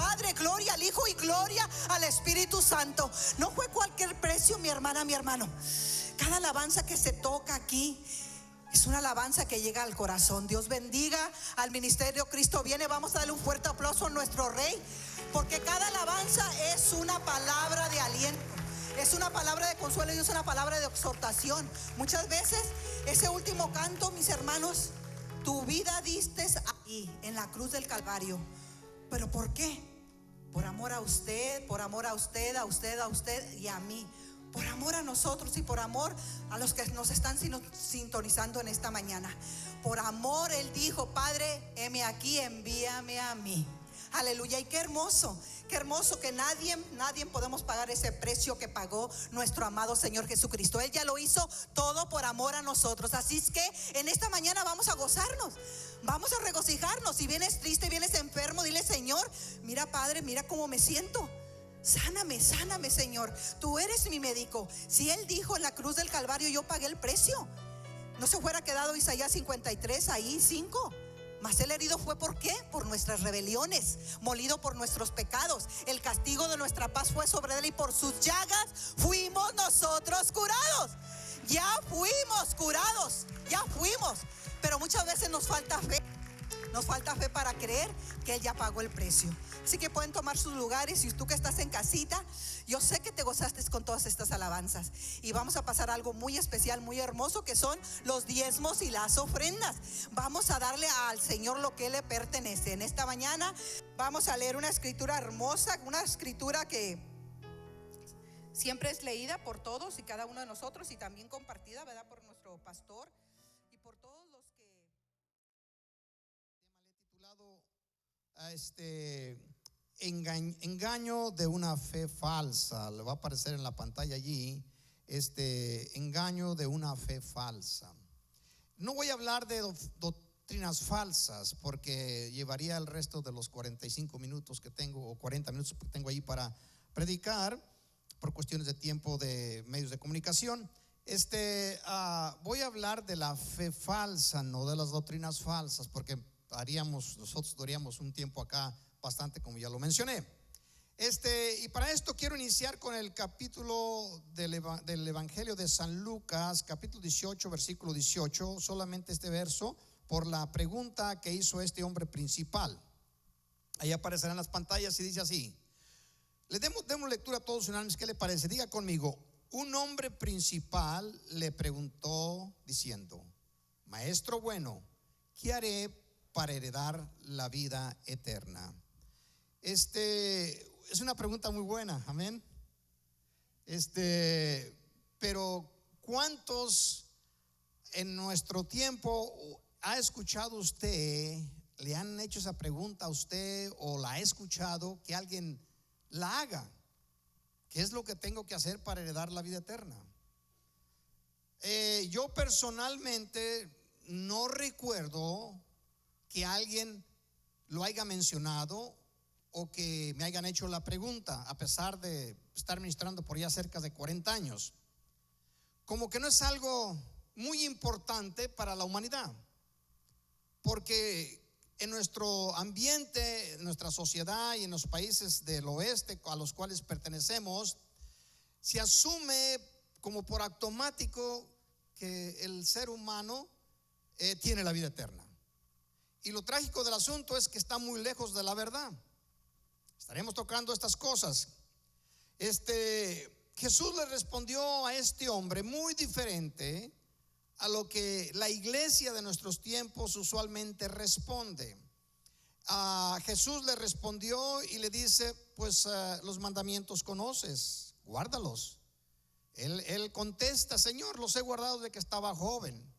Padre, gloria al Hijo y gloria al Espíritu Santo. No fue cualquier precio, mi hermana, mi hermano. Cada alabanza que se toca aquí es una alabanza que llega al corazón. Dios bendiga al ministerio Cristo Viene. Vamos a darle un fuerte aplauso a nuestro Rey, porque cada alabanza es una palabra de aliento, es una palabra de consuelo y es una palabra de exhortación. Muchas veces ese último canto, mis hermanos, tu vida diste ahí en la cruz del Calvario. ¿Pero por qué? Por amor a usted, por amor a usted, a usted, a usted y a mí. Por amor a nosotros y por amor a los que nos están sintonizando en esta mañana. Por amor Él dijo: Padre, heme aquí, envíame a mí. Aleluya. Y qué hermoso que nadie podemos pagar ese precio que pagó nuestro amado Señor Jesucristo. Él ya lo hizo todo por amor a nosotros. Así es que en esta mañana vamos a gozarnos, vamos a regocijarnos. Si vienes triste, vienes enfermo, dile: Señor, mira, Padre, mira cómo me siento. Sáname, sáname, Señor. Tú eres mi médico. Si Él dijo en la cruz del Calvario, yo pagué el precio. No se fuera quedado Isaías 53 ahí 5. Mas el herido fue, ¿por qué? Por nuestras rebeliones, molido por nuestros pecados. El castigo de nuestra paz fue sobre Él y por sus llagas fuimos nosotros curados. Ya fuimos curados, ya fuimos. Pero muchas veces nos falta fe. Nos falta fe para creer que Él ya pagó el precio. Así que pueden tomar sus lugares. Y tú que estás en casita, yo sé que te gozaste con todas estas alabanzas. Y vamos a pasar a algo muy especial, muy hermoso, que son los diezmos y las ofrendas. Vamos a darle al Señor lo que le pertenece. En esta mañana vamos a leer una escritura hermosa, una escritura que siempre es leída por todos y cada uno de nosotros, y también compartida, ¿verdad?, por nuestro pastor y por todos los que... Engaño de una fe falsa. Le va a aparecer en la pantalla allí, engaño de una fe falsa. No voy a hablar de doctrinas falsas, porque llevaría el resto de los 45 minutos que tengo, o 40 minutos que tengo allí para predicar, por cuestiones de tiempo de medios de comunicación. Voy a hablar de la fe falsa, no de las doctrinas falsas, porque nosotros daríamos un tiempo acá bastante, como ya lo mencioné. Y para esto quiero iniciar con el capítulo del Evangelio de San Lucas, capítulo 18, versículo 18, solamente este verso, por la pregunta que hizo este hombre principal. Ahí aparecerán las pantallas y dice así. Demos lectura a todos unánimes. ¿Qué le parece? Diga conmigo: un hombre principal le preguntó diciendo: Maestro bueno, ¿qué haré para heredar la vida eterna? Es una pregunta muy buena, amén. Pero ¿cuántos en nuestro tiempo ha escuchado usted, le han hecho esa pregunta a usted, o la ha escuchado que alguien la haga? ¿Qué es lo que tengo que hacer para heredar la vida eterna? Yo personalmente no recuerdo que alguien lo haya mencionado o que me hayan hecho la pregunta, a pesar de estar ministrando por ya cerca de 40 años. Como que no es algo muy importante para la humanidad, porque en nuestro ambiente, en nuestra sociedad y en los países del oeste a los cuales pertenecemos, se asume como por automático que el ser humano tiene la vida eterna. Y lo trágico del asunto es que está muy lejos de la verdad. Estaremos tocando estas cosas. Jesús le respondió a este hombre muy diferente a lo que la iglesia de nuestros tiempos usualmente responde. Jesús le respondió y le dice: pues los mandamientos conoces, guárdalos. Él contesta: Señor, los he guardado desde que estaba joven.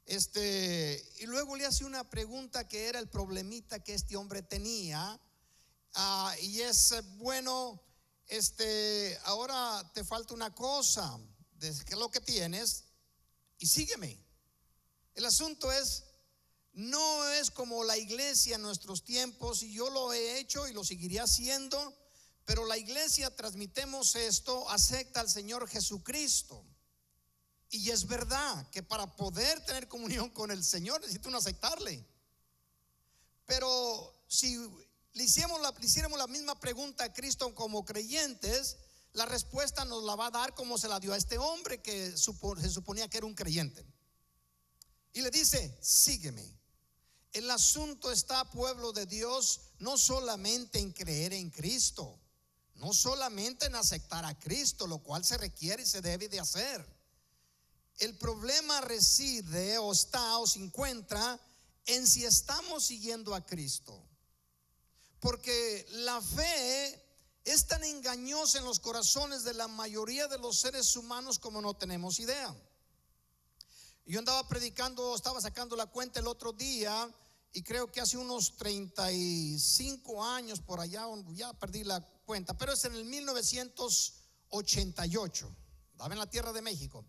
Y luego le hace una pregunta que era el problemita que este hombre tenía, y es: bueno, ahora te falta una cosa, ¿qué es lo que tienes? Y sígueme. El asunto no es como la iglesia en nuestros tiempos, y yo lo he hecho y lo seguiré haciendo, pero la iglesia transmitemos esto: acepta al Señor Jesucristo. Y es verdad que para poder tener comunión con el Señor necesita uno aceptarle. Pero si le hiciéramos la misma pregunta a Cristo como creyentes, la respuesta nos la va a dar como se la dio a este hombre que se suponía que era un creyente. Y le dice: sígueme. El asunto está, pueblo de Dios, no solamente en creer en Cristo, no solamente en aceptar a Cristo, lo cual se requiere y se debe de hacer. El problema reside o se encuentra en si estamos siguiendo a Cristo. Porque la fe es tan engañosa en los corazones de la mayoría de los seres humanos como no tenemos idea. Yo andaba predicando, estaba sacando la cuenta el otro día, y creo que hace unos 35 años por allá, ya perdí la cuenta, pero es en el 1988, estaba en la tierra de México,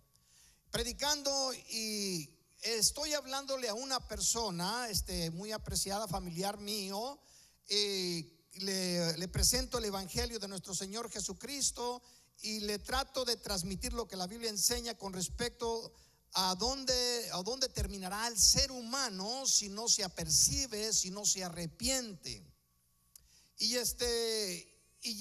predicando, y estoy hablándole a una persona muy apreciada, familiar mío. Le presento el evangelio de nuestro Señor Jesucristo y le trato de transmitir lo que la Biblia enseña con respecto a dónde terminará el ser humano si no se apercibe, si no se arrepiente. Y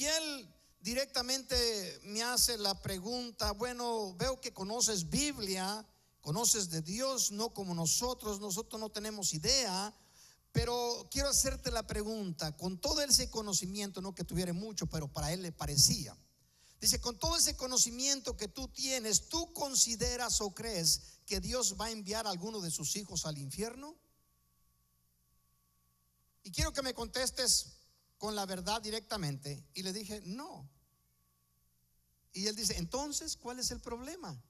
él directamente me hace la pregunta: bueno, veo que conoces Biblia, conoces de Dios, no como nosotros no tenemos idea. Pero quiero hacerte la pregunta, con todo ese conocimiento, no que tuviera mucho, pero para él le parecía. Dice: con todo ese conocimiento que tú tienes, ¿tú consideras o crees que Dios va a enviar a alguno de sus hijos al infierno? Y quiero que me contestes con la verdad directamente. Y le dije: no. Y él dice: entonces, ¿cuál es el problema?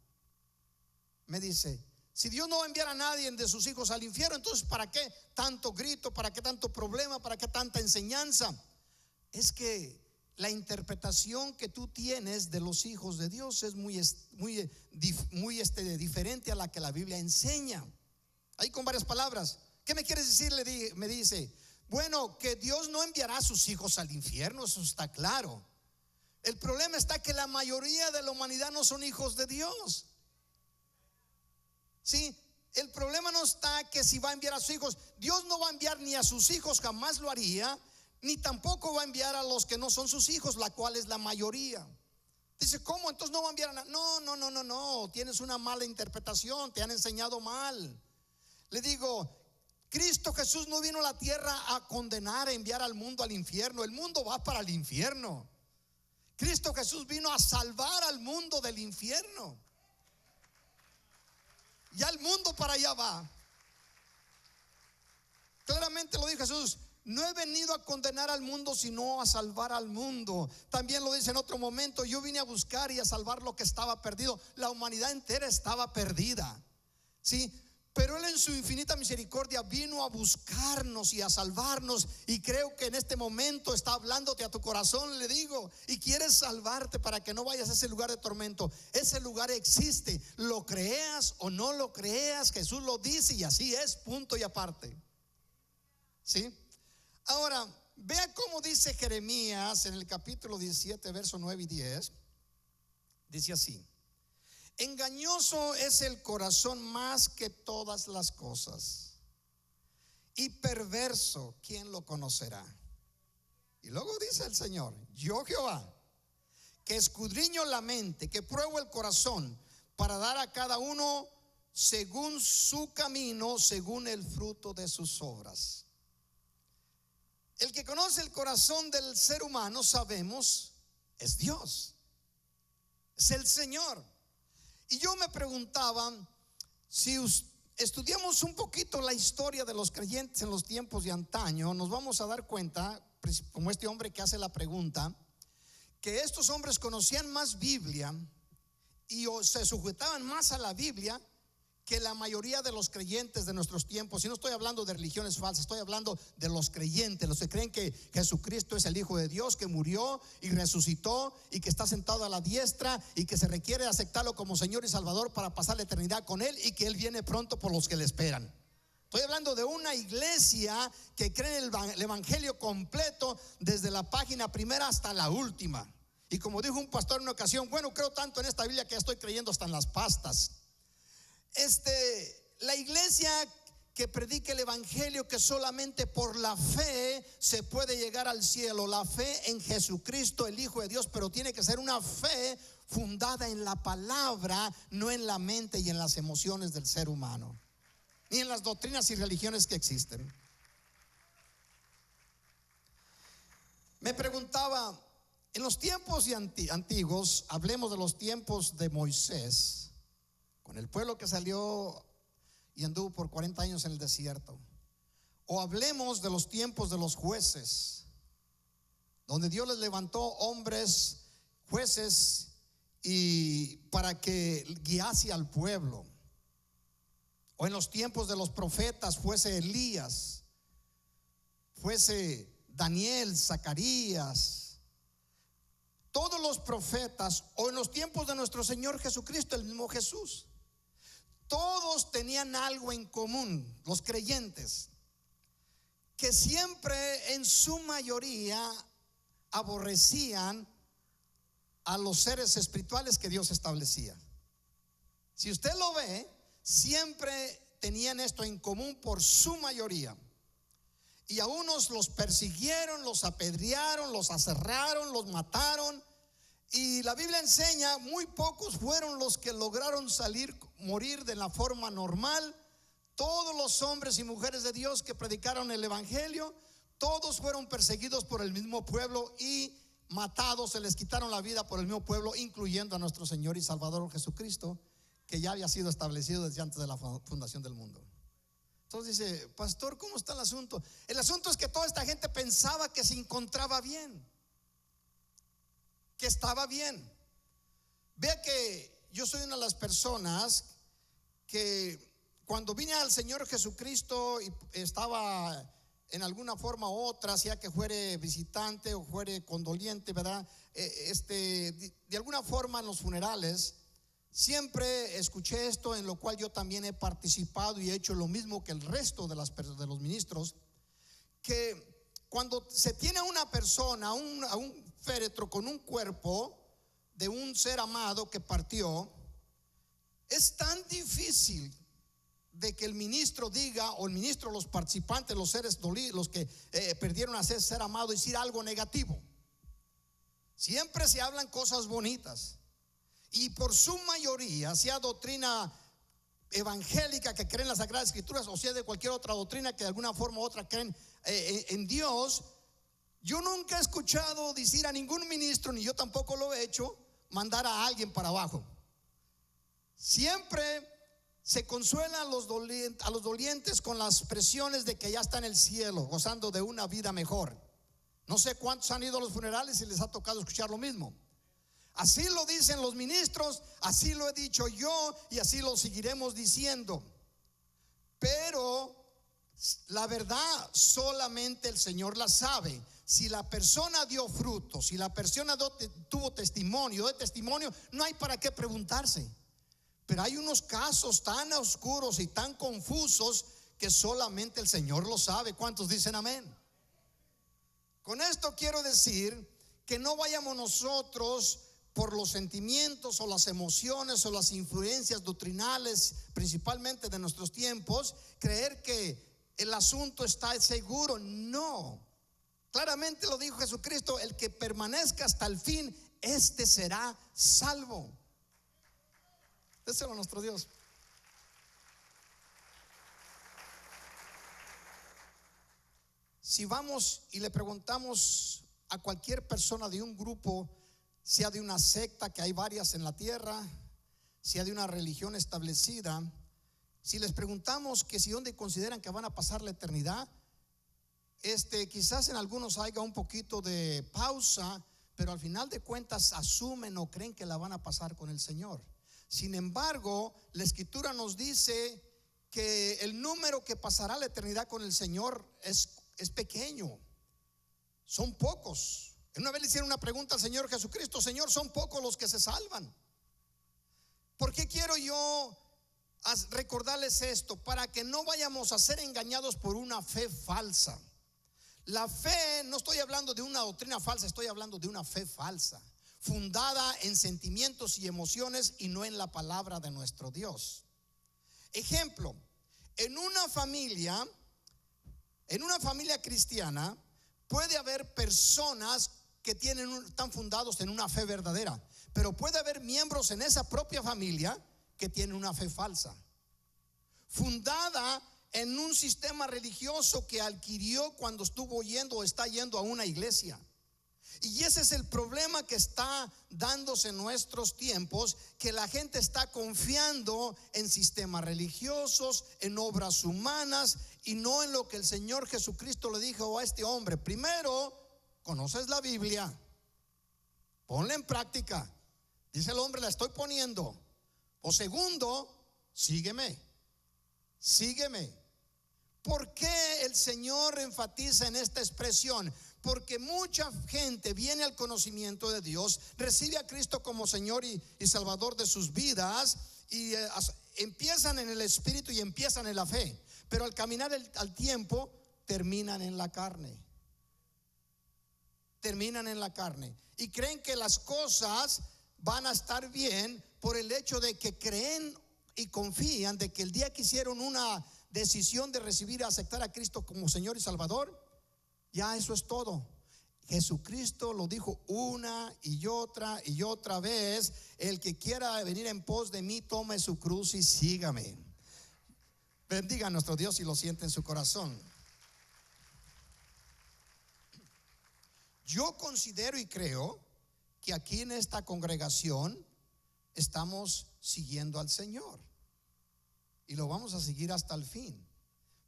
Me dice: si Dios no va a enviar a nadie de sus hijos al infierno, entonces ¿para qué tanto grito? ¿Para qué tanto problema? ¿Para qué tanta enseñanza? Es que la interpretación que tú tienes de los hijos de Dios es muy diferente a la que la Biblia enseña. Ahí con varias palabras. ¿Qué me quieres decir? Me dice: bueno, que Dios no enviará a sus hijos al infierno, eso está claro. El problema está que la mayoría de la humanidad no son hijos de Dios. Sí, el problema no está que si va a enviar a sus hijos. Dios no va a enviar ni a sus hijos, jamás lo haría, ni tampoco va a enviar a los que no son sus hijos, la cual es la mayoría. Dice: ¿cómo? Entonces no va a enviar a nadie. No, tienes una mala interpretación, te han enseñado mal. Le digo: Cristo Jesús no vino a la tierra a condenar, a enviar al mundo al infierno. El mundo va para el infierno. Cristo Jesús vino a salvar al mundo del infierno. Ya el mundo para allá va. Claramente lo dijo Jesús: no he venido a condenar al mundo, sino a salvar al mundo. También lo dice en otro momento: yo vine a buscar y a salvar lo que estaba perdido. La humanidad entera estaba perdida, ¿sí? Pero Él en su infinita misericordia vino a buscarnos y a salvarnos. Y creo que en este momento está hablándote a tu corazón, le digo, y quieres salvarte para que no vayas a ese lugar de tormento. Ese lugar existe, lo creas o no lo creas, Jesús lo dice y así es, punto y aparte. ¿Sí? Ahora, vea cómo dice Jeremías en el capítulo 17, verso 9 y 10. Dice así: engañoso es el corazón más que todas las cosas, y perverso, ¿quién lo conocerá? Y luego dice el Señor: yo Jehová, que escudriño la mente, que pruebo el corazón, para dar a cada uno según su camino, según el fruto de sus obras. El que conoce el corazón del ser humano, sabemos, es Dios, es el Señor. Y yo me preguntaba, si estudiamos un poquito la historia de los creyentes en los tiempos de antaño, nos vamos a dar cuenta, como este hombre que hace la pregunta, que estos hombres conocían más Biblia y se sujetaban más a la Biblia que la mayoría de los creyentes de nuestros tiempos. Y no estoy hablando de religiones falsas, estoy hablando de los creyentes, los que creen que Jesucristo es el Hijo de Dios, que murió y resucitó y que está sentado a la diestra y que se requiere aceptarlo como Señor y Salvador para pasar la eternidad con Él, y que Él viene pronto por los que le esperan. Estoy hablando de una iglesia que cree en el evangelio completo, desde la página primera hasta la última. Y como dijo un pastor en una ocasión: bueno, creo tanto en esta Biblia que ya estoy creyendo hasta en las pastas. La iglesia que predique el evangelio, que solamente por la fe se puede llegar al cielo, la fe en Jesucristo, el Hijo de Dios, pero tiene que ser una fe fundada en la palabra, no en la mente y en las emociones del ser humano, ni en las doctrinas y religiones que existen. Me preguntaba, en los tiempos antiguos, hablemos de los tiempos de Moisés, con el pueblo que salió y anduvo por 40 años en el desierto, o hablemos de los tiempos de los jueces, donde Dios les levantó hombres, jueces, y para que guiase al pueblo, o en los tiempos de los profetas, fuese Elías, fuese Daniel, Zacarías, todos los profetas, o en los tiempos de nuestro Señor Jesucristo, el mismo Jesús. Todos tenían algo en común, los creyentes, que siempre en su mayoría aborrecían a los seres espirituales que Dios establecía. Si usted lo ve, siempre tenían esto en común por su mayoría. Y a unos los persiguieron, los apedrearon, los aserraron, los mataron. Y la Biblia enseña, muy pocos fueron los que lograron morir de la forma normal. Todos los hombres y mujeres de Dios que predicaron el evangelio, todos fueron perseguidos por el mismo pueblo y matados, se les quitaron la vida por el mismo pueblo, incluyendo a nuestro Señor y Salvador Jesucristo, que ya había sido establecido desde antes de la fundación del mundo. Entonces dice, pastor, ¿cómo está el asunto? El asunto es que toda esta gente pensaba que se encontraba bien, que estaba bien. Vea que yo soy una de las personas que cuando vine al Señor Jesucristo y estaba en alguna forma u otra, sea que fuere visitante o fuere condoliente, ¿verdad? De alguna forma en los funerales siempre escuché esto, en lo cual yo también he participado y he hecho lo mismo que el resto de los ministros, que cuando se tiene a una persona, a un féretro con un cuerpo de un ser amado que partió, es tan difícil de que el ministro diga, o el ministro, los participantes, los seres dolidos, los que perdieron a ser amado, decir algo negativo. Siempre se hablan cosas bonitas, y por su mayoría, sea doctrina evangélica que creen en las Sagradas Escrituras, o sea de cualquier otra doctrina que de alguna forma u otra creen en Dios, yo nunca he escuchado decir a ningún ministro, ni yo tampoco lo he hecho, mandar a alguien para abajo. Siempre se consuelan a los dolientes con las presiones de que ya está en el cielo, gozando de una vida mejor. No sé cuántos han ido a los funerales y les ha tocado escuchar lo mismo. Así lo dicen los ministros, así lo he dicho yo y así lo seguiremos diciendo. Pero la verdad solamente el Señor la sabe. Si la persona dio fruto, si la persona tuvo testimonio, no hay para qué preguntarse. Pero hay unos casos tan oscuros y tan confusos que solamente el Señor lo sabe. ¿Cuántos dicen amén? Con esto quiero decir que no vayamos nosotros por los sentimientos o las emociones o las influencias doctrinales, principalmente de nuestros tiempos, creer que el asunto está seguro. No, claramente lo dijo Jesucristo: el que permanezca hasta el fin, este será salvo. Déselo a nuestro Dios. Si vamos y le preguntamos a cualquier persona de un grupo, sea de una secta, que hay varias en la tierra, sea de una religión establecida, si les preguntamos que si dónde consideran que van a pasar la eternidad, quizás en algunos haya un poquito de pausa, pero al final de cuentas asumen o creen que la van a pasar con el Señor. Sin embargo, la Escritura nos dice que el número que pasará la eternidad con el Señor es pequeño, son pocos. Una vez le hicieron una pregunta al Señor Jesucristo: Señor, son pocos los que se salvan. ¿Por qué quiero yo recordarles esto? Para que no vayamos a ser engañados por una fe falsa. La fe, no estoy hablando de una doctrina falsa, estoy hablando de una fe falsa, fundada en sentimientos y emociones y no en la palabra de nuestro Dios. Ejemplo, en una familia cristiana puede haber personas que están fundados en una fe verdadera, pero puede haber miembros en esa propia familia que tienen una fe falsa, fundada en un sistema religioso que adquirió cuando estuvo yendo o está yendo a una iglesia. Y ese es el problema que está dándose en nuestros tiempos, que la gente está confiando en sistemas religiosos, en obras humanas, y no en lo que el Señor Jesucristo le dijo a este hombre. Primero, conoces la Biblia, ponla en práctica. Dice el hombre, la estoy poniendo. O segundo, sígueme. ¿Por qué el Señor enfatiza en esta expresión? Porque mucha gente viene al conocimiento de Dios, recibe a Cristo como Señor y Salvador de sus vidas, y empiezan en el Espíritu y empiezan en la fe, pero al caminar al tiempo terminan en la carne. Y creen que las cosas van a estar bien por el hecho de que creen y confían de que el día que hicieron una decisión de recibir y aceptar a Cristo como Señor y Salvador, ya eso es todo. Jesucristo lo dijo una y otra vez: el que quiera venir en pos de mí, tome su cruz y sígame. Bendiga a nuestro Dios si lo siente en su corazón. Yo considero y creo que aquí en esta congregación estamos siguiendo al Señor y lo vamos a seguir hasta el fin.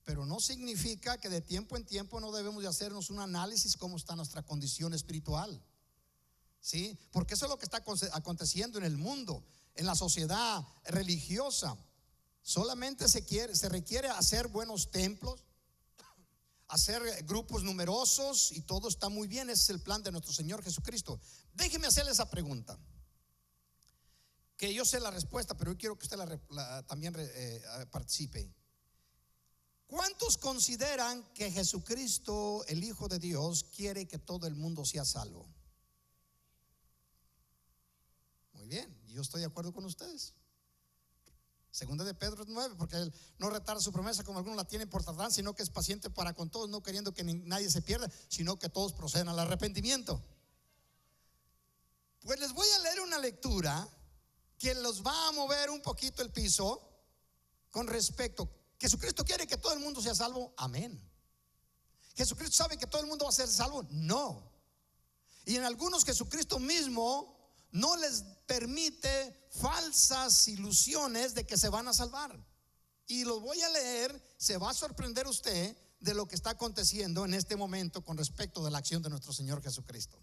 Pero no significa que de tiempo en tiempo no debemos de hacernos un análisis cómo está nuestra condición espiritual, ¿sí? Porque eso es lo que está aconteciendo en el mundo, en la sociedad religiosa. Solamente se requiere hacer buenos templos, hacer grupos numerosos, y todo está muy bien. Ese es el plan de nuestro Señor Jesucristo. Déjeme hacerle esa pregunta, que yo sé la respuesta, pero yo quiero que usted también participe. ¿Cuántos consideran que Jesucristo, el Hijo de Dios, quiere que todo el mundo sea salvo? Muy bien, yo estoy de acuerdo con ustedes. Segunda de Pedro 9, porque Él no retarda su promesa como algunos la tienen por tardar, sino que es paciente para con todos, no queriendo que nadie se pierda, sino que todos procedan al arrepentimiento. Pues les voy a leer una lectura que los va a mover un poquito el piso con respecto. ¿Jesucristo quiere que todo el mundo sea salvo? Amén. ¿Jesucristo sabe que todo el mundo va a ser salvo? No. Y en algunos Jesucristo mismo no les permite falsas ilusiones de que se van a salvar. Y lo voy a leer, se va a sorprender usted de lo que está aconteciendo en este momento con respecto de la acción de nuestro Señor Jesucristo.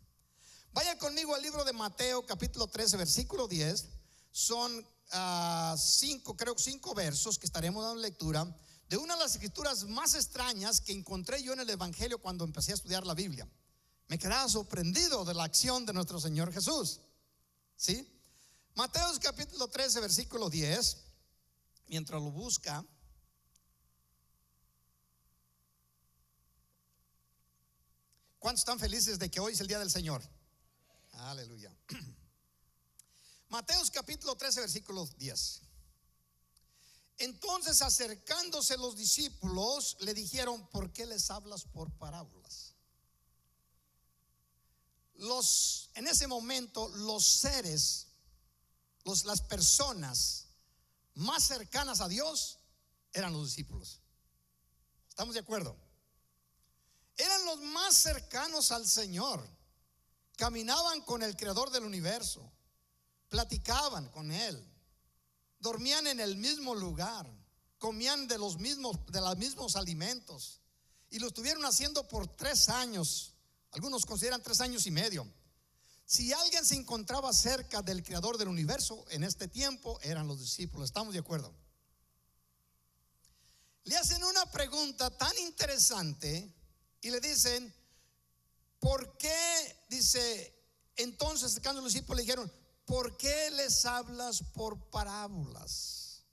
Vaya conmigo al libro de Mateo capítulo 13 versículo 10. Son 5 versos que estaremos dando lectura de una de las escrituras más extrañas que encontré yo en el Evangelio cuando empecé a estudiar la Biblia. Me quedaba sorprendido de la acción de nuestro Señor Jesús, ¿sí? Mateo capítulo 13 versículo 10. Mientras lo busca, ¿cuántos están felices de que hoy es el día del Señor? Aleluya. Mateo capítulo 13 versículo 10. Entonces, acercándose los discípulos, le dijeron: ¿por qué les hablas por parábolas? En ese momento, los seres, las personas más cercanas a Dios eran los discípulos. ¿Estamos de acuerdo? Eran los más cercanos al Señor. Caminaban con el Creador del universo, platicaban con Él, dormían en el mismo lugar, comían de los mismos alimentos, y lo estuvieron haciendo por 3 años. Algunos consideran 3 años y medio. Si alguien se encontraba cerca del Creador del universo en este tiempo, eran los discípulos. ¿Estamos de acuerdo? Le hacen una pregunta tan interesante y le dicen: ¿por qué? Dice, entonces acercando a los discípulos le dijeron: ¿por qué les hablas por parábolas,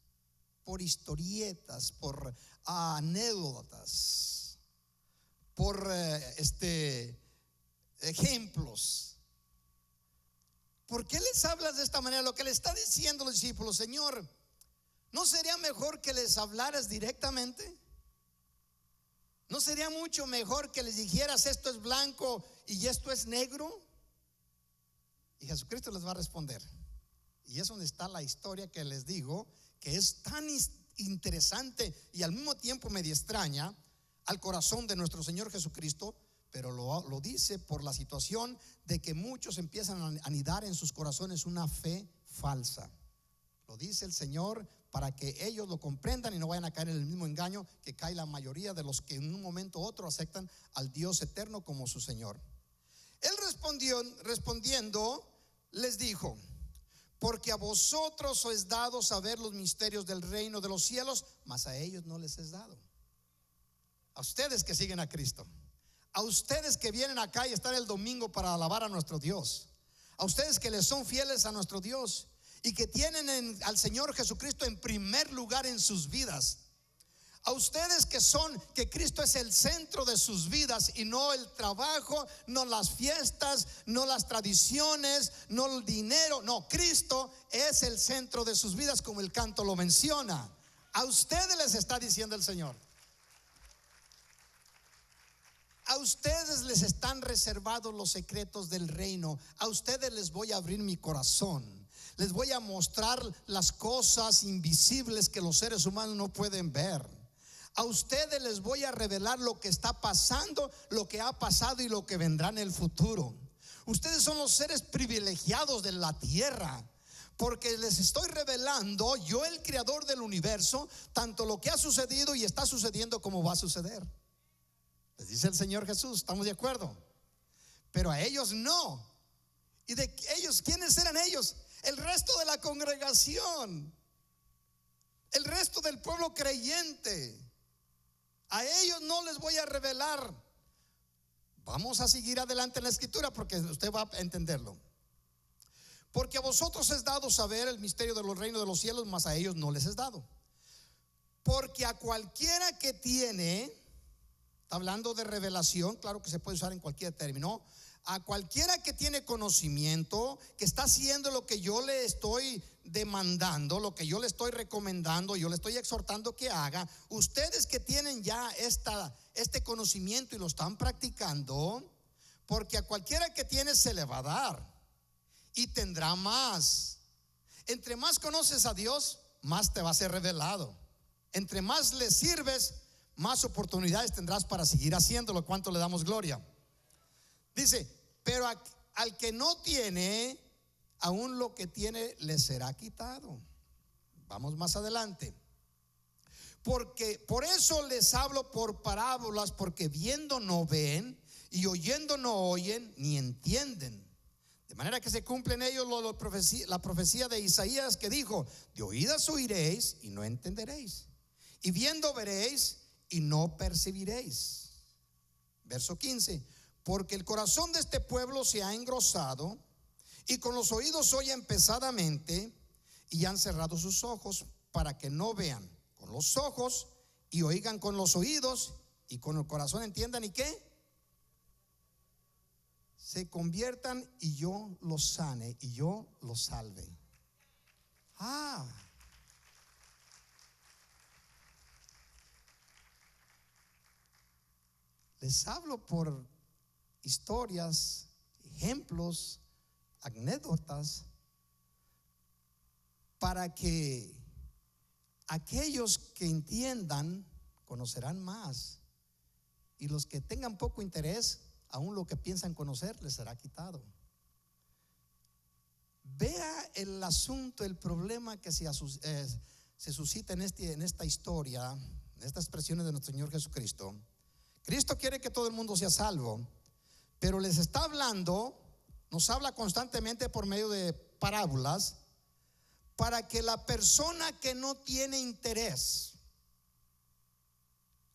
por historietas, por anécdotas, por ejemplos? ¿Por qué les hablas de esta manera? Lo que le está diciendo los discípulos: Señor, ¿No sería mejor que les hablaras directamente? ¿No sería mucho mejor que les dijeras esto es blanco y esto es negro? Y Jesucristo les va a responder. Y es donde está la historia que les digo, que es tan interesante y al mismo tiempo medio extraña al corazón de nuestro Señor Jesucristo, pero lo dice por la situación de que muchos empiezan a anidar en sus corazones una fe falsa. Lo dice el Señor para que ellos lo comprendan y no vayan a caer en el mismo engaño que cae la mayoría de los que en un momento u otro aceptan al Dios eterno como su Señor. Él respondiendo les dijo: porque a vosotros os es dado saber los misterios del reino de los cielos, mas a ellos no les es dado. A ustedes que siguen a Cristo, a ustedes que vienen acá y están el domingo para alabar a nuestro Dios, a ustedes que les son fieles a nuestro Dios y que tienen al Señor Jesucristo en primer lugar en sus vidas, a ustedes que Cristo es el centro de sus vidas y no el trabajo, no las fiestas, no las tradiciones, no el dinero. No, Cristo es el centro de sus vidas, como el canto lo menciona. A ustedes les está diciendo el Señor. A ustedes les están reservados los secretos del reino. A ustedes les voy a abrir mi corazón. Les voy a mostrar las cosas invisibles que los seres humanos no pueden ver. A ustedes les voy a revelar lo que está pasando, lo que ha pasado y lo que vendrá en el futuro. Ustedes son los seres privilegiados de la tierra, porque les estoy revelando, yo el creador del universo, tanto lo que ha sucedido y está sucediendo como va a suceder. Les dice el Señor Jesús, ¿estamos de acuerdo? Pero a ellos no. ¿Y de ellos? ¿Quiénes eran ellos? El resto de la congregación, el resto del pueblo creyente. A ellos no les voy a revelar. Vamos a seguir adelante en la escritura porque usted va a entenderlo. Porque a vosotros es dado saber el misterio de los reinos de los cielos, mas a ellos no les es dado. Porque a cualquiera que tiene, está hablando de revelación, claro que se puede usar en cualquier término. A cualquiera que tiene conocimiento, que está haciendo lo que yo le estoy demandando, lo que yo le estoy recomendando, yo le estoy exhortando que haga. Ustedes que tienen ya este conocimiento y lo están practicando, porque a cualquiera que tiene se le va a dar y tendrá más. Entre más conoces a Dios, más te va a ser revelado. Entre más le sirves, más oportunidades tendrás para seguir haciéndolo. ¿Cuánto le damos gloria? Dice, pero al que no tiene, aún lo que tiene le será quitado. Vamos más adelante. Porque por eso les hablo por parábolas, porque viendo no ven y oyendo no oyen ni entienden. De manera que se cumple en ellos la profecía de Isaías, que dijo: de oídas oiréis y no entenderéis, y viendo veréis y no percibiréis. Verso 15. Porque el corazón de este pueblo se ha engrosado, y con los oídos oyen pesadamente, y han cerrado sus ojos para que no vean con los ojos, y oigan con los oídos, y con el corazón entiendan, ¿y qué? Se conviertan y yo los sane y yo los salve. Les hablo por historias, ejemplos, anécdotas, para que aquellos que entiendan conocerán más, y los que tengan poco interés, aún lo que piensan conocer les será quitado. Vea el asunto, el problema que se suscita en esta historia, en estas expresiones de nuestro Señor Jesucristo. Cristo quiere que todo el mundo sea salvo, pero les está hablando, nos habla constantemente por medio de parábolas, para que la persona que no tiene interés,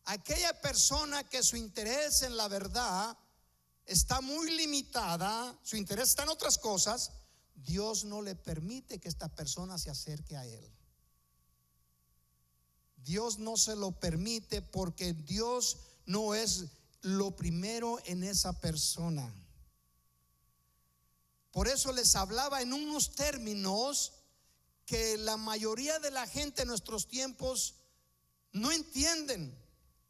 aquella persona que su interés en la verdad está muy limitada, su interés está en otras cosas, Dios no le permite que esta persona se acerque a Él. Dios no se lo permite, porque Dios no es lo primero en esa persona. Por eso les hablaba en unos términos que la mayoría de la gente en nuestros tiempos no entienden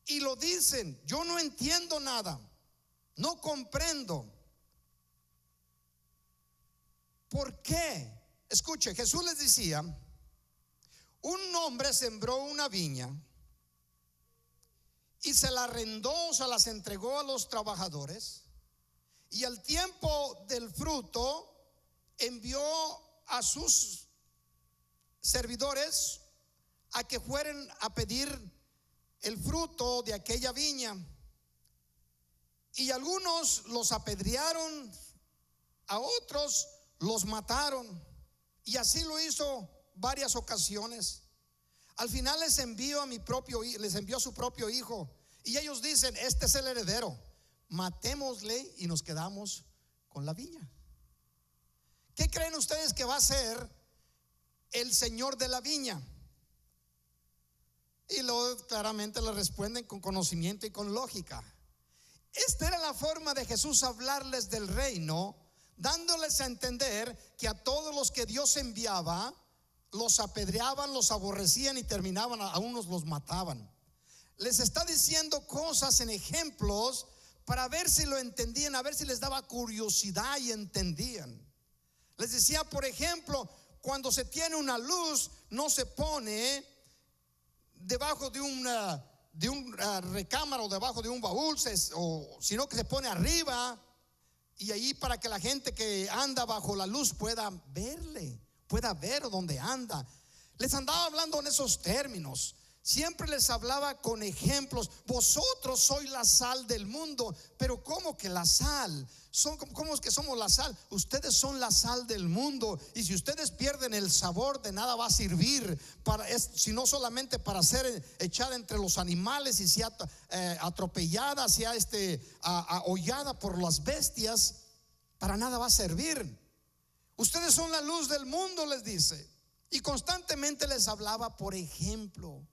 y lo dicen: yo no entiendo nada, no comprendo. ¿Por qué? Escuche, Jesús les decía: un hombre sembró una viña y se la arrendó, se las entregó a los trabajadores, y al tiempo del fruto envió a sus servidores a que fueran a pedir el fruto de aquella viña. Y algunos los apedrearon, a otros los mataron, y así lo hizo varias ocasiones. Al final les envió a su propio hijo, y ellos dicen: este es el heredero, matémosle y nos quedamos con la viña. ¿Qué creen ustedes que va a hacer el señor de la viña? Y luego claramente le responden con conocimiento y con lógica. Esta era la forma de Jesús hablarles del reino, dándoles a entender que a todos los que Dios enviaba los apedreaban, los aborrecían y terminaban, a unos los mataban. Les está diciendo cosas en ejemplos para ver si lo entendían, a ver si les daba curiosidad y entendían. Les decía, por ejemplo, cuando se tiene una luz, no se pone debajo de una recámara o debajo de un baúl, sino que se pone arriba, y ahí para que la gente que anda bajo la luz pueda verle, pueda ver dónde anda. Les andaba hablando en esos términos. Siempre les hablaba con ejemplos. Vosotros sois la sal del mundo. Pero ¿cómo que la sal? ¿Cómo es que somos la sal? Ustedes son la sal del mundo. Y si ustedes pierden el sabor, de nada va a servir, sino solamente para ser echada entre los animales, y sea atropellada, sea ahollada por las bestias. Para nada va a servir. Ustedes son la luz del mundo, les dice. Y constantemente les hablaba por ejemplo.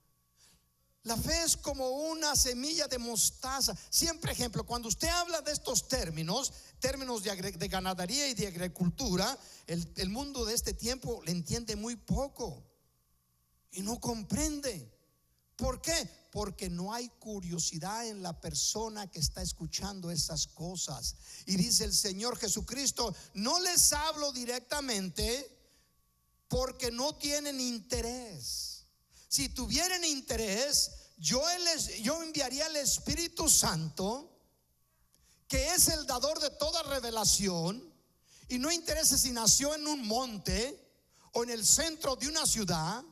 La fe es como una semilla de mostaza. Siempre ejemplo. Cuando usted habla de estos términos de ganadería y de agricultura, el mundo de este tiempo le entiende muy poco y no comprende. ¿Por qué? Porque no hay curiosidad en la persona que está escuchando esas cosas. Y dice el Señor Jesucristo: no les hablo directamente porque no tienen interés. Si tuvieran interés, yo enviaría al Espíritu Santo, que es el dador de toda revelación. Y no interesa si nació en un monte o en el centro de una ciudad,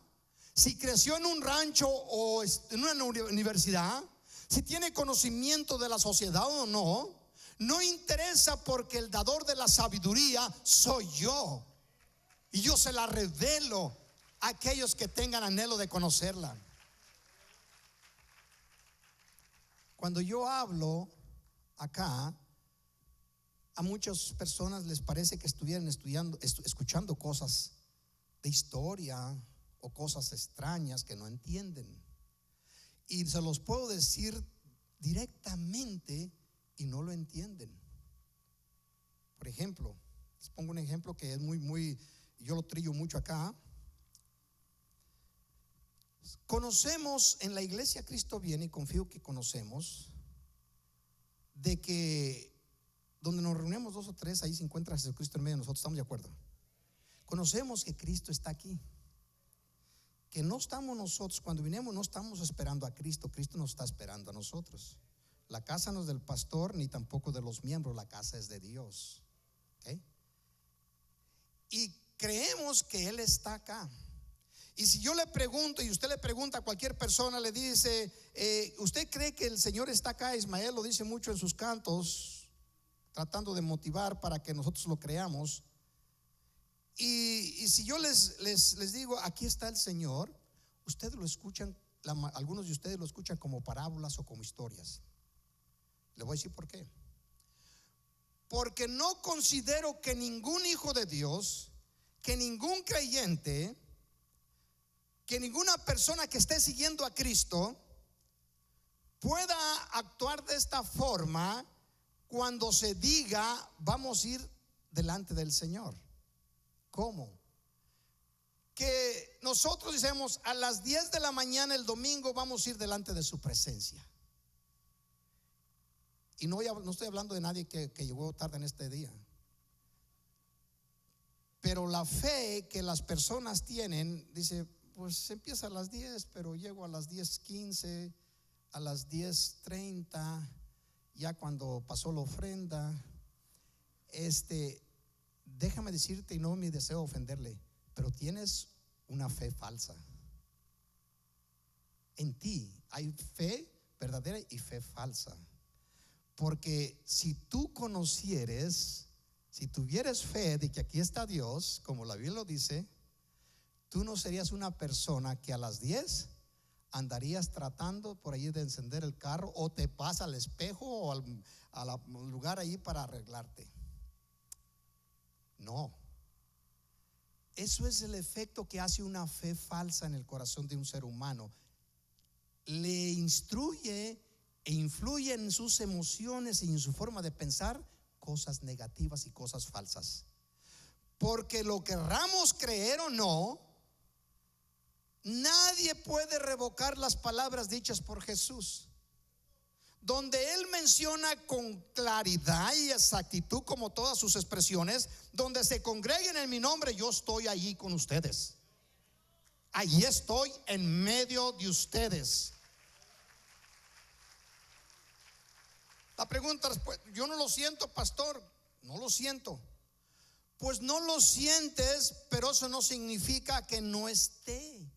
si creció en un rancho o en una universidad, si tiene conocimiento de la sociedad o no. No interesa, porque el dador de la sabiduría soy yo, y yo se la revelo a aquellos que tengan anhelo de conocerla. Cuando yo hablo acá, a muchas personas les parece que estuvieran escuchando cosas de historia o cosas extrañas que no entienden. Y se los puedo decir directamente y no lo entienden. Por ejemplo, les pongo un ejemplo que es yo lo trillo mucho acá. Conocemos en la iglesia Cristo Viene, y confío que conocemos, de que donde nos reunimos 2 o 3, ahí se encuentra Jesucristo en medio de nosotros. ¿Estamos de acuerdo? Conocemos que Cristo está aquí, que no estamos nosotros, cuando vinimos no estamos esperando a Cristo, Cristo nos está esperando a nosotros. La casa no es del pastor ni tampoco de los miembros, la casa es de Dios. ¿Okay? Y creemos que Él está acá. Y si yo le pregunto, y usted le pregunta a cualquier persona, le dice: ¿usted cree que el Señor está acá? Ismael lo dice mucho en sus cantos, tratando de motivar para que nosotros lo creamos. Y si yo les digo: aquí está el Señor, ustedes lo escuchan, algunos de ustedes lo escuchan como parábolas o como historias. Le voy a decir por qué. Porque no considero que ningún hijo de Dios, que ningún creyente, que ninguna persona que esté siguiendo a Cristo pueda actuar de esta forma cuando se diga: vamos a ir delante del Señor. ¿Cómo? que nosotros decimos a las 10 de la mañana el domingo vamos a ir delante de su presencia. Y no estoy hablando de nadie que llegó tarde en este día. Pero la fe que las personas tienen, dice, pues empieza a las 10, pero llego a las 10:15, a las 10:30, ya cuando pasó la ofrenda. Déjame decirte, y no me deseo ofenderle, pero tienes una fe falsa. En ti hay fe verdadera y fe falsa. Porque si tú conocieres, si tuvieres fe de que aquí está Dios, como la Biblia lo dice, tú no serías una persona que a las 10 andarías tratando por ahí de encender el carro, o te pasa al espejo o al lugar ahí para arreglarte. No. Eso es el efecto que hace una fe falsa en el corazón de un ser humano. Le instruye e influye en sus emociones y en su forma de pensar cosas negativas y cosas falsas. Porque lo querramos creer o no, nadie puede revocar las palabras dichas por Jesús, donde Él menciona con claridad y exactitud, como todas sus expresiones, donde se congreguen en mi nombre, yo estoy allí con ustedes. Allí estoy en medio de ustedes. La pregunta es, pues, yo no lo siento, pastor. No lo siento. Pues no lo sientes, pero eso no significa que no esté.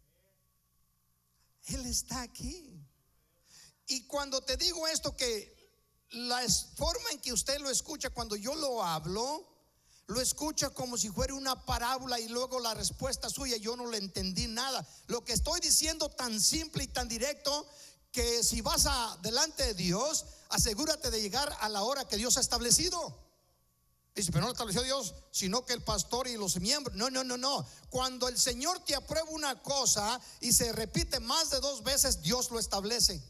Él está aquí. Y cuando te digo esto, que la forma en que usted lo escucha, cuando yo lo hablo, lo escucha como si fuera una parábola, y luego la respuesta suya yo no le entendí nada. Lo que estoy diciendo tan simple y tan directo, que si vas delante de Dios, asegúrate de llegar a la hora que Dios ha establecido. Dice, pero no lo estableció Dios, sino que el pastor y los miembros. No. Cuando el Señor te aprueba una cosa y se repite más de 2 veces, Dios lo establece.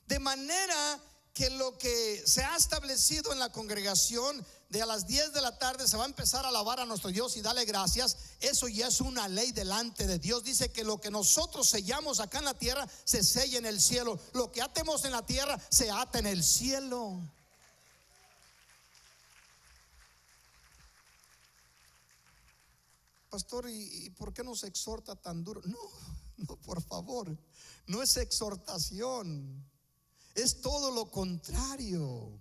De manera que lo que se ha establecido en la congregación, de a las 10 de la tarde se va a empezar a alabar a nuestro Dios y darle gracias, eso ya es una ley delante de Dios. Dice que lo que nosotros sellamos acá en la tierra se sella en el cielo. Lo que atemos en la tierra se ata en el cielo. Pastor, ¿y por qué nos exhorta tan duro? No, por favor, no es exhortación, es todo lo contrario.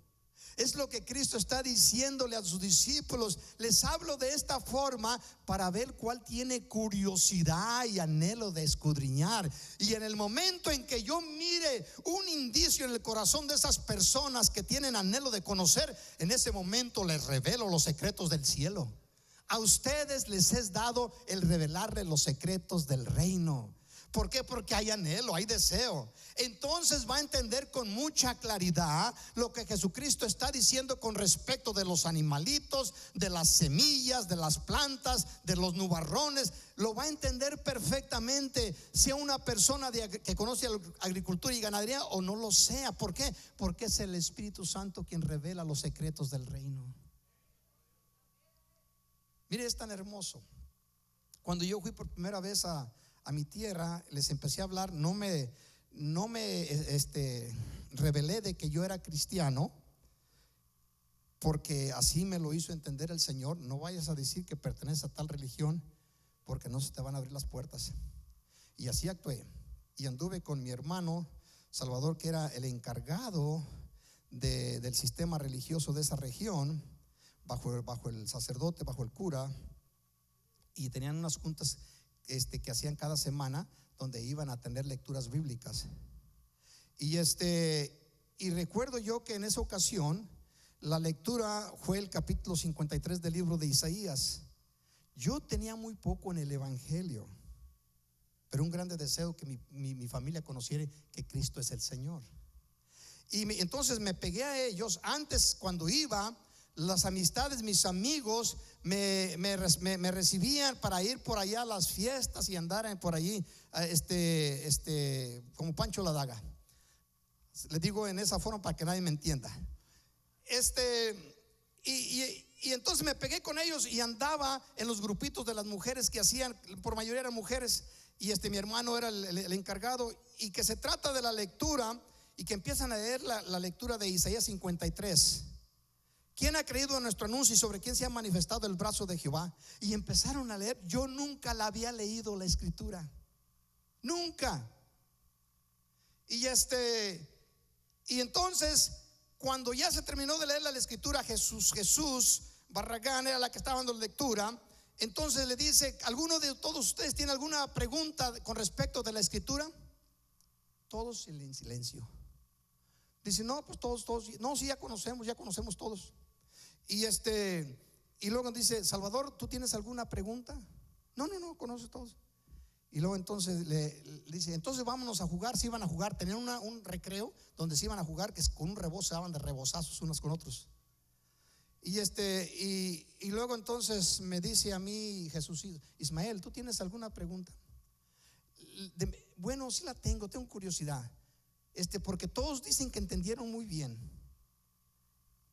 Es lo que Cristo está diciéndole a sus discípulos. Les hablo de esta forma para ver cuál tiene curiosidad y anhelo de escudriñar. Y en el momento en que yo mire un indicio en el corazón de esas personas que tienen anhelo de conocer, en ese momento les revelo los secretos del cielo. A ustedes les es dado el revelarle los secretos del reino. ¿Por qué? Porque hay anhelo, hay deseo. Entonces va a entender con mucha claridad lo que Jesucristo está diciendo con respecto de los animalitos, de las semillas, de las plantas, de los nubarrones. Lo va a entender perfectamente, sea una persona que conoce agricultura y ganadería o no lo sea. ¿Por qué? Porque es el Espíritu Santo quien revela los secretos del reino. Mire, es tan hermoso. Cuando yo fui por primera vez a mi tierra, les empecé a hablar. No me revelé de que yo era cristiano, porque así me lo hizo entender el Señor. No vayas a decir que perteneces a tal religión, porque no se te van a abrir las puertas. Y así actué. Y anduve con mi hermano Salvador, que era el encargado del sistema religioso de esa región, bajo el sacerdote, bajo el cura. Y tenían unas juntas que hacían cada semana, donde iban a tener lecturas bíblicas. Y recuerdo yo que en esa ocasión la lectura fue el capítulo 53 del libro de Isaías. Yo tenía muy poco en el evangelio, pero un grande deseo que mi familia conociera que Cristo es el Señor. Y entonces me pegué a ellos. Antes, cuando iba, las amistades, mis amigos me recibían para ir por allá a las fiestas y andar por allí como Pancho la Daga. Les digo en esa forma para que nadie me entienda. Y entonces me pegué con ellos y andaba en los grupitos de las mujeres que hacían, por mayoría eran mujeres, y mi hermano era el encargado, y que se trata de la lectura, y que empiezan a leer la lectura de Isaías 53. ¿Quién ha creído en nuestro anuncio y sobre quién se ha manifestado el brazo de Jehová? Y empezaron a leer. Yo nunca la había leído la escritura, nunca. Y entonces, cuando ya se terminó de leer la escritura, Jesús Barragán era la que estaba dando lectura. Entonces le dice: ¿alguno de todos ustedes tiene alguna pregunta con respecto de la escritura? Todos en silencio. Dice: no, pues todos, no, sí, ya conocemos todos. Y luego dice: Salvador, ¿tú tienes alguna pregunta? No, conoce todos. Y luego entonces le dice: entonces vámonos a jugar. Se iban a jugar, tenían un recreo donde se iban a jugar, que con un rebozo se daban de rebozazos unos con otros. Y luego entonces me dice a mí Jesús: Ismael, ¿tú tienes alguna pregunta? Bueno, sí la tengo curiosidad. Porque todos dicen que entendieron muy bien.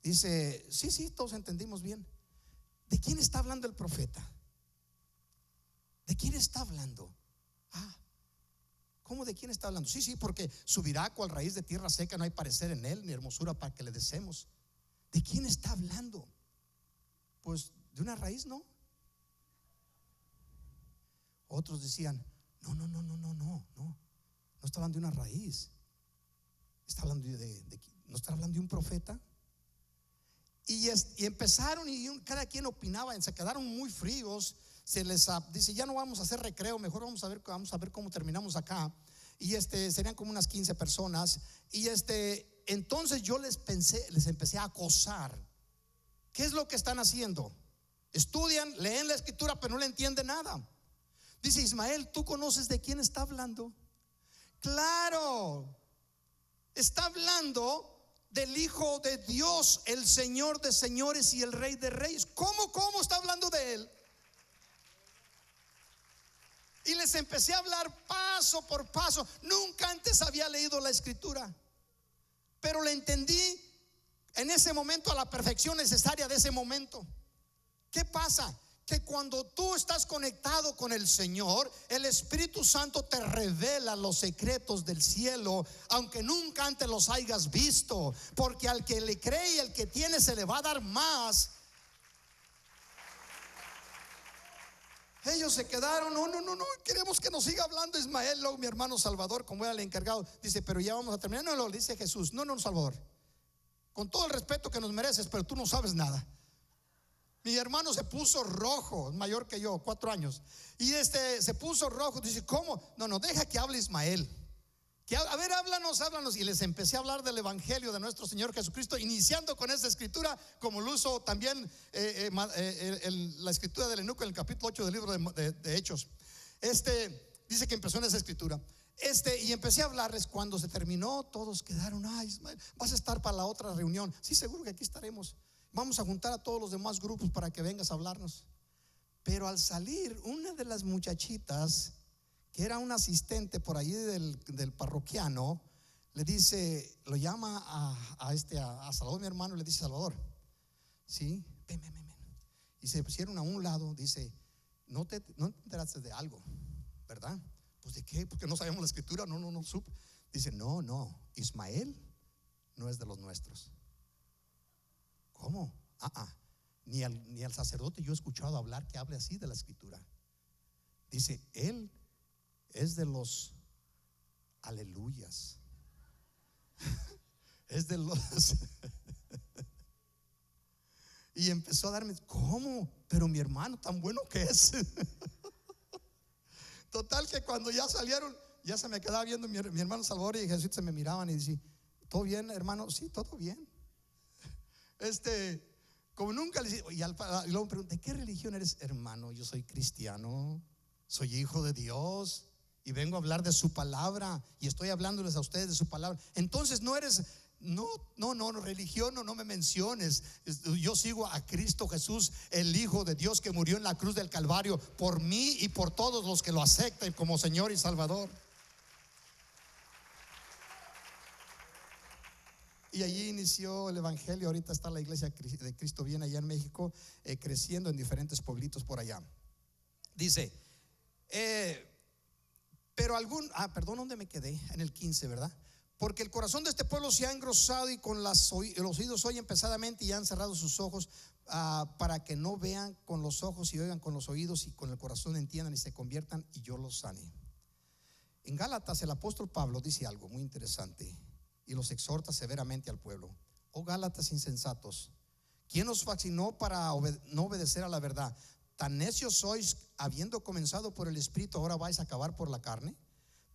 Dice: sí, todos entendimos bien. ¿De quién está hablando el profeta? ¿De quién está hablando? ¿Cómo de quién está hablando? Sí, porque subirá cual raíz de tierra seca, no hay parecer en él, ni hermosura para que le deseemos. ¿De quién está hablando? Pues de una raíz, ¿no? Otros decían: no está hablando de una raíz. Está hablando no está hablando de un profeta. Y empezaron, y cada quien opinaba, se quedaron muy fríos. Se les dice: ya no vamos a hacer recreo, mejor vamos a ver cómo terminamos acá. Y serían como unas 15 personas. Y entonces yo les empecé a acosar. ¿Qué es lo que están haciendo? Estudian, leen la escritura, pero no le entienden nada. Dice: Ismael, ¿tú conoces de quién está hablando? Claro, está hablando del Hijo de Dios, el Señor de señores y el Rey de reyes. ¿Cómo está hablando de él? Y les empecé a hablar paso por paso. Nunca antes había leído la escritura, pero la entendí en ese momento a la perfección necesaria de ese momento. ¿Qué pasa? Que cuando tú estás conectado con el Señor, el Espíritu Santo te revela los secretos del cielo, aunque nunca antes los hayas visto. Porque al que le cree y el que tiene se le va a dar más. Ellos se quedaron: no, queremos que nos siga hablando Ismael. Luego mi hermano Salvador, como era el encargado, dice: pero ya vamos a terminar. No, dice Jesús: no, Salvador, con todo el respeto que nos mereces, pero tú no sabes nada. Mi hermano se puso rojo, mayor que yo, 4 años. Y se puso rojo. Dice: ¿cómo? No, deja que hable Ismael. A ver, háblanos. Y les empecé a hablar del evangelio de nuestro Señor Jesucristo, iniciando con esa escritura, como lo usó también la escritura del eunuco en el capítulo 8 del libro de Hechos. Dice que empezó en esa escritura. Y empecé a hablarles. Cuando se terminó, todos quedaron: ay, Ismael, vas a estar para la otra reunión. Sí, seguro que aquí estaremos. Vamos a juntar a todos los demás grupos para que vengas a hablarnos. Pero al salir, una de las muchachitas, que era un asistente por allí del parroquiano, le dice, lo llama a Salvador, mi hermano, y le dice: Salvador, sí, ven. Y se pusieron a un lado. Dice: no te enteraste de algo, ¿verdad? Pues ¿de qué? Porque no sabíamos la escritura. No supe. Dice: no, Ismael no es de los nuestros. ¿Cómo? Ni al sacerdote yo he escuchado hablar que hable así de la escritura. Dice: él es de los aleluyas. Es de los y empezó a darme: ¿cómo? Pero mi hermano tan bueno que es. Total que cuando ya salieron, ya se me quedaba viendo mi hermano Salvador y Jesús, se me miraban y decían: ¿todo bien, hermano? Sí, todo bien. Como nunca les dije. Y luego me pregunté: ¿de qué religión eres? Hermano, yo soy cristiano, soy hijo de Dios y vengo a hablar de su palabra, y estoy hablándoles a ustedes de su palabra. Entonces no eres, no, religión, no me menciones. Yo sigo a Cristo Jesús, el Hijo de Dios, que murió en la cruz del Calvario por mí y por todos los que lo acepten como Señor y Salvador. Y allí inició el evangelio. Ahorita está la iglesia de Cristo Viene allá en México, creciendo en diferentes pueblitos por allá. Dice, pero perdón, ¿dónde me quedé? En el 15, ¿verdad? Porque el corazón de este pueblo se ha engrosado y con los oídos oyen pesadamente y han cerrado sus ojos, para que no vean con los ojos y oigan con los oídos y con el corazón entiendan y se conviertan y yo los sane. En Gálatas el apóstol Pablo dice algo muy interesante y los exhorta severamente al pueblo. Oh Gálatas insensatos, ¿quién os fascinó para no obedecer a la verdad? ¿Tan necios sois, habiendo comenzado por el Espíritu, ahora vais a acabar por la carne?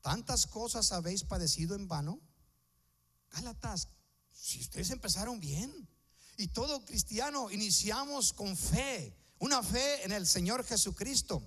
¿Tantas cosas habéis padecido en vano? Gálatas, si ustedes empezaron bien, y todo cristiano iniciamos con fe, una fe en el Señor Jesucristo,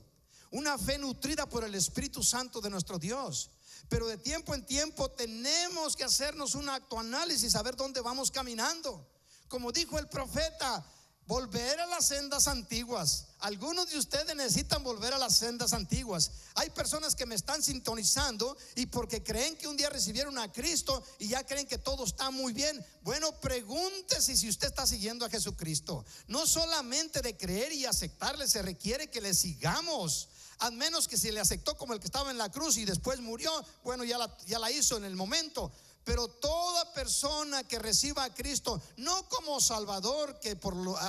una fe nutrida por el Espíritu Santo de nuestro Dios. Pero de tiempo en tiempo tenemos que hacernos un autoanálisis, saber dónde vamos caminando. Como dijo el profeta, volver a las sendas antiguas. Algunos de ustedes necesitan volver a las sendas antiguas. Hay personas que me están sintonizando y porque creen que un día recibieron a Cristo y ya creen que todo está muy bien. Bueno, pregúntese si usted está siguiendo a Jesucristo. No solamente de creer y aceptarle se requiere que le sigamos. Al menos que se le aceptó como el que estaba en la cruz y después murió, bueno, ya la hizo en el momento. Pero toda persona que reciba a Cristo, no como Salvador, que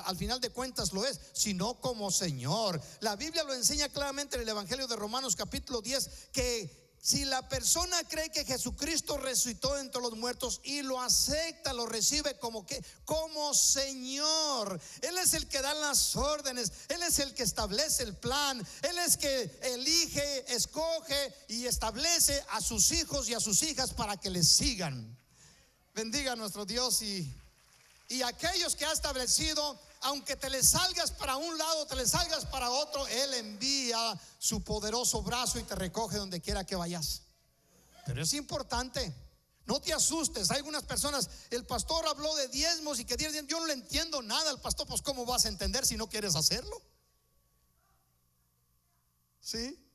al final de cuentas lo es, sino como Señor. La Biblia lo enseña claramente en el Evangelio de Romanos capítulo 10, que si la persona cree que Jesucristo resucitó entre los muertos y lo acepta, lo recibe como Señor, Él es el que da las órdenes, Él es el que establece el plan, Él es que elige, escoge y establece a sus hijos y a sus hijas para que les sigan. Bendiga a nuestro Dios. Y aquellos que ha establecido, aunque te le salgas para un lado, te le salgas para otro, Él envía su poderoso brazo y te recoge donde quiera que vayas. Pero es importante, no te asustes. Hay algunas personas, el pastor habló de diezmos y que yo no le entiendo nada al pastor. Pues ¿cómo vas a entender si no quieres hacerlo? ¿Sí?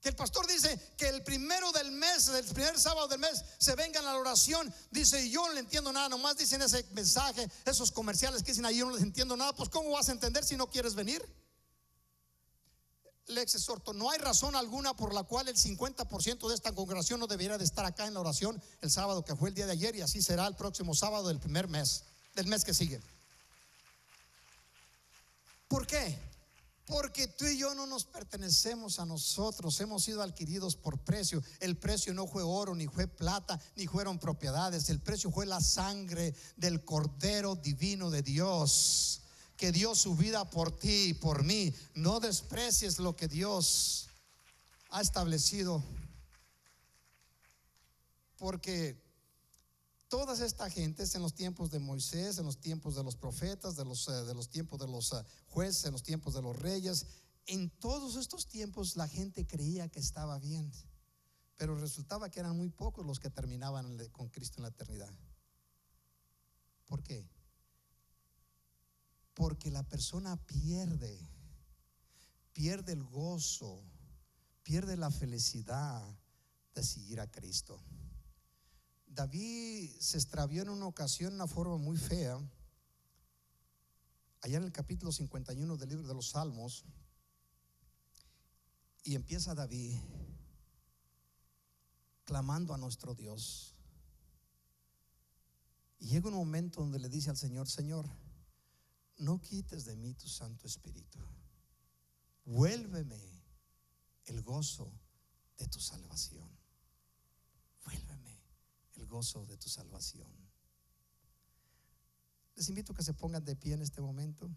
Que el pastor dice que el primero del mes, el primer sábado del mes, se vengan a la oración. Dice, yo no le entiendo nada, nomás dicen ese mensaje, esos comerciales que dicen ahí, yo no les entiendo nada. Pues ¿cómo vas a entender si no quieres venir? Les exhorto, no hay razón alguna por la cual el 50% de esta congregación no debiera de estar acá en la oración el sábado que fue el día de ayer, y así será el próximo sábado del primer mes, del mes que sigue. ¿Por qué? Porque tú y yo no nos pertenecemos a nosotros, hemos sido adquiridos por precio. El precio no fue oro, ni fue plata, ni fueron propiedades. El precio fue la sangre del Cordero Divino de Dios, que dio su vida por ti y por mí. No desprecies lo que Dios ha establecido, porque todas estas gentes en los tiempos de Moisés, en los tiempos de los profetas, de los tiempos de los jueces, en los tiempos de los reyes, en todos estos tiempos la gente creía que estaba bien, pero resultaba que eran muy pocos los que terminaban con Cristo en la eternidad. ¿Por qué? Porque la persona pierde el gozo, pierde la felicidad de seguir a Cristo. David se extravió en una ocasión de una forma muy fea. Allá en el capítulo 51 del libro de los Salmos, y empieza David clamando a nuestro Dios. Y llega un momento donde le dice al Señor: Señor, no quites de mí tu Santo Espíritu, vuélveme el gozo de tu salvación. Vuélveme el gozo de tu salvación. Les invito a que se pongan de pie en este momento.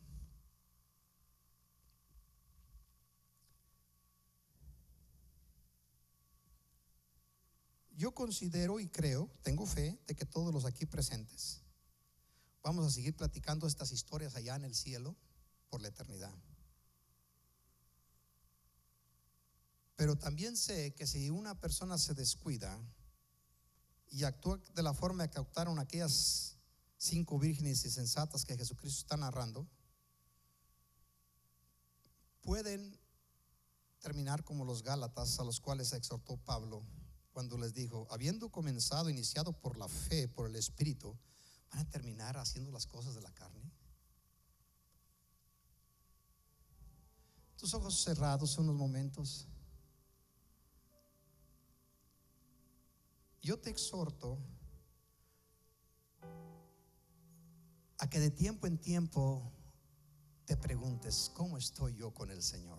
Yo considero y creo, tengo fe de que todos los aquí presentes vamos a seguir platicando estas historias allá en el cielo por la eternidad. Pero también sé que si una persona se descuida y actúa de la forma que actuaron aquellas 5 vírgenes insensatas que Jesucristo está narrando, pueden terminar como los Gálatas, a los cuales exhortó Pablo cuando les dijo, habiendo comenzado, iniciado por la fe, por el Espíritu, van a terminar haciendo las cosas de la carne. Tus ojos cerrados unos momentos. Yo te exhorto a que de tiempo en tiempo te preguntes, ¿cómo estoy yo con el Señor?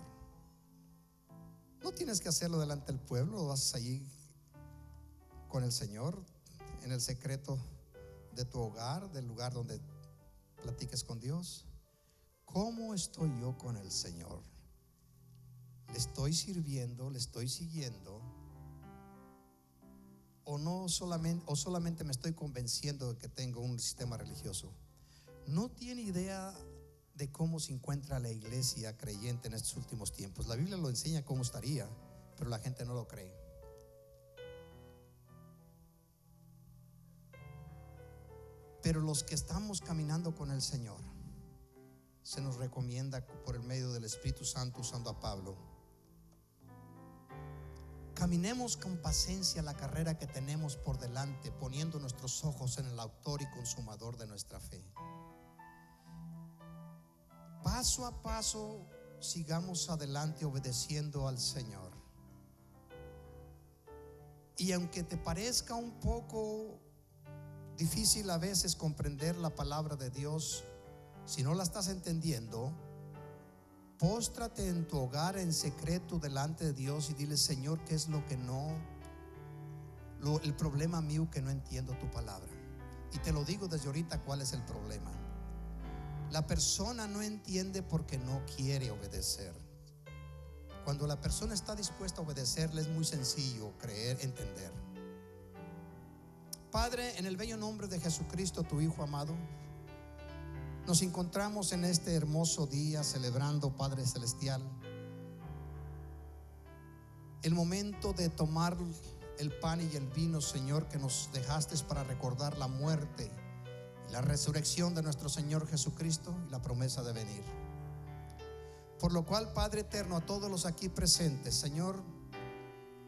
No tienes que hacerlo delante del pueblo, vas allí con el Señor en el secreto de tu hogar, del lugar donde platiques con Dios. ¿Cómo estoy yo con el Señor? ¿Le estoy sirviendo? ¿Le estoy siguiendo? ¿O no solamente me estoy convenciendo de que tengo un sistema religioso? No tiene idea de cómo se encuentra la iglesia creyente en estos últimos tiempos. La Biblia lo enseña cómo estaría, pero la gente no lo cree. Pero los que estamos caminando con el Señor, se nos recomienda por el medio del Espíritu Santo, usando a Pablo, caminemos con paciencia la carrera que tenemos por delante, poniendo nuestros ojos en el autor y consumador de nuestra fe. Paso a paso sigamos adelante obedeciendo al Señor. Y aunque te parezca un poco difícil a veces comprender la palabra de Dios, si no la estás entendiendo, póstrate en tu hogar en secreto delante de Dios y dile: Señor, ¿qué es lo que el problema mío que no entiendo tu palabra? Y te lo digo desde ahorita, ¿cuál es el problema? La persona no entiende porque no quiere obedecer. Cuando la persona está dispuesta a obedecerle, es muy sencillo creer, entender. Padre, en el bello nombre de Jesucristo, tu Hijo amado, nos encontramos en este hermoso día celebrando, Padre Celestial, el momento de tomar el pan y el vino, Señor, que nos dejaste para recordar la muerte y la resurrección de nuestro Señor Jesucristo y la promesa de venir. Por lo cual, Padre eterno, a todos los aquí presentes, Señor,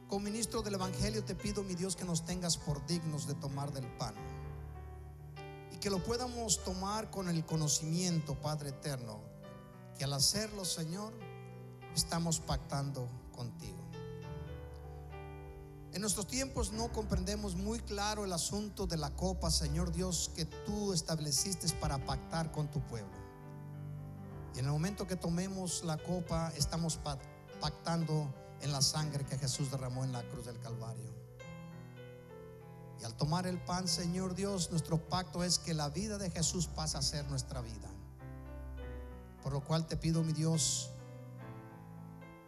como ministro del Evangelio, te pido, mi Dios, que nos tengas por dignos de tomar del pan y que lo podamos tomar con el conocimiento, Padre eterno, que al hacerlo, Señor, estamos pactando contigo. En nuestros tiempos no comprendemos muy claro el asunto de la copa, Señor Dios, que tú estableciste para pactar con tu pueblo. Y en el momento que tomemos la copa, estamos pactando en la sangre que Jesús derramó en la cruz del Calvario. Y al tomar el pan, Señor Dios, nuestro pacto es que la vida de Jesús pasa a ser nuestra vida. Por lo cual te pido, mi Dios,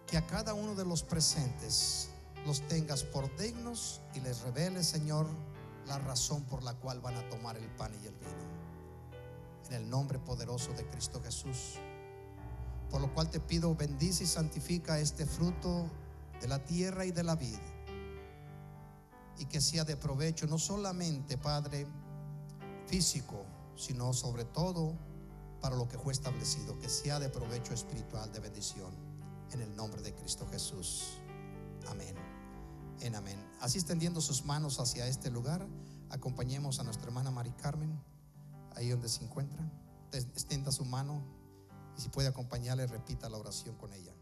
que a cada uno de los presentes los tengas por dignos y les reveles, Señor, la razón por la cual van a tomar el pan y el vino. En el nombre poderoso de Cristo Jesús. Por lo cual te pido, bendice y santifica este fruto de la tierra y de la vid, y que sea de provecho no solamente, Padre, físico, sino sobre todo para lo que fue establecido, que sea de provecho espiritual, de bendición, en el nombre de Cristo Jesús. Amén. En amén. Así, extendiendo sus manos hacia este lugar, acompañemos a nuestra hermana Mari Carmen, ahí donde se encuentra. Extienda su mano y si puede acompañarle, repita la oración con ella.